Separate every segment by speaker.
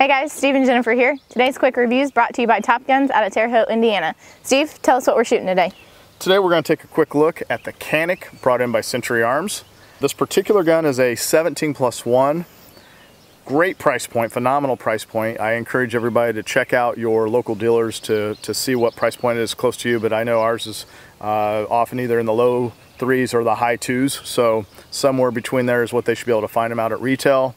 Speaker 1: Hey guys, Steve and Jennifer here. Today's quick review is brought to you by Top Guns out of Terre Haute, Indiana. Steve, tell us what we're shooting today.
Speaker 2: Today we're going to take a quick look at the Canik brought in by Century Arms. This particular gun is a 17+1. Great price point, phenomenal price point. I encourage everybody to check out your local dealers to see what price point is close to you, but I know ours is often either in the low 3s or the high 2s, so somewhere between there is what they should be able to find them out at retail.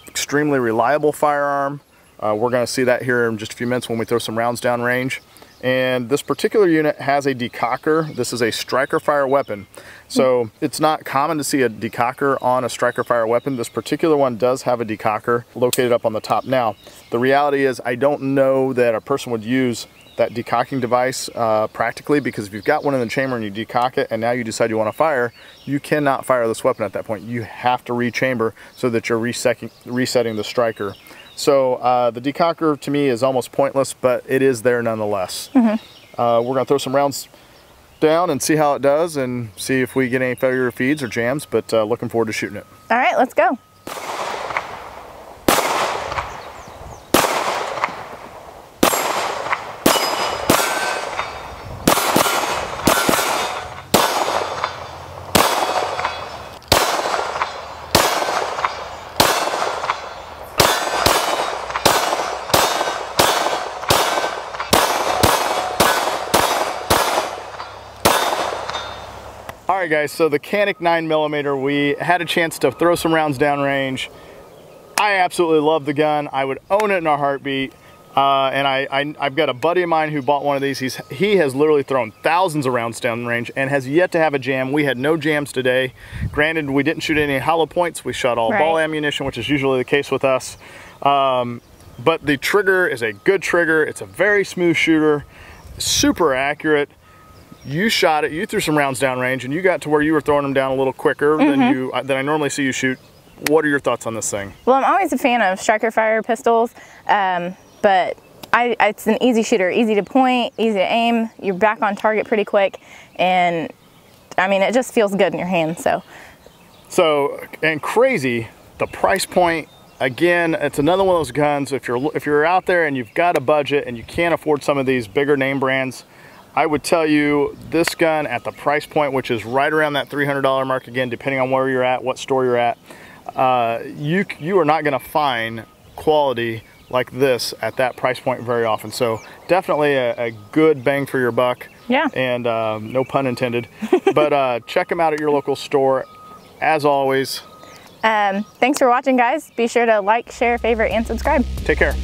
Speaker 2: Extremely reliable firearm. We're going to see that here in just a few minutes when we throw some rounds down range. And this particular unit has a decocker. This is a striker fire weapon. So it's not common to see a decocker on a striker fire weapon. This particular one does have a decocker located up on the top. Now, the reality is I don't know that a person would use that decocking device practically, because if you've got one in the chamber and you decock it and now you decide you want to fire, you cannot fire this weapon at that point. You have to rechamber so that you're resetting the striker. So the decocker to me is almost pointless, but it is there nonetheless. We're going to throw some rounds down and see how it does and see if we get any failure feeds or jams, but looking forward to shooting it.
Speaker 1: All right, let's go.
Speaker 2: Alright guys, so the Canik 9mm, we had a chance to throw some rounds downrange. I absolutely love the gun. I would own it in a heartbeat. And I've got a buddy of mine who bought one of these. He has literally thrown thousands of rounds downrange and has yet to have a jam. We had no jams today. Granted, we didn't shoot any hollow points. We shot all ball ammunition, which is usually the case with us. But the trigger is a good trigger. It's a very smooth shooter, super accurate. You shot it, you threw some rounds downrange, and you got to where you were throwing them down a little quicker than I normally see you shoot. What are your thoughts on this thing? Well,
Speaker 1: I'm always a fan of striker fire pistols, but it's an easy shooter, easy to point, easy to aim. You're back on target pretty quick, and I mean, it just feels good in your hand. And
Speaker 2: crazy, the price point. Again, it's another one of those guns. If you're out there and you've got a budget and you can't afford some of these bigger name brands, I would tell you this gun at the price point, which is right around that $300 mark, again, depending on where you're at, what store you're at, you are not going to find quality like this at that price point very often. So definitely a good bang for your buck.
Speaker 1: Yeah.
Speaker 2: And no pun intended. But check them out at your local store, as always.
Speaker 1: Thanks for watching, guys. Be sure to like, share, favorite, and subscribe.
Speaker 2: Take care.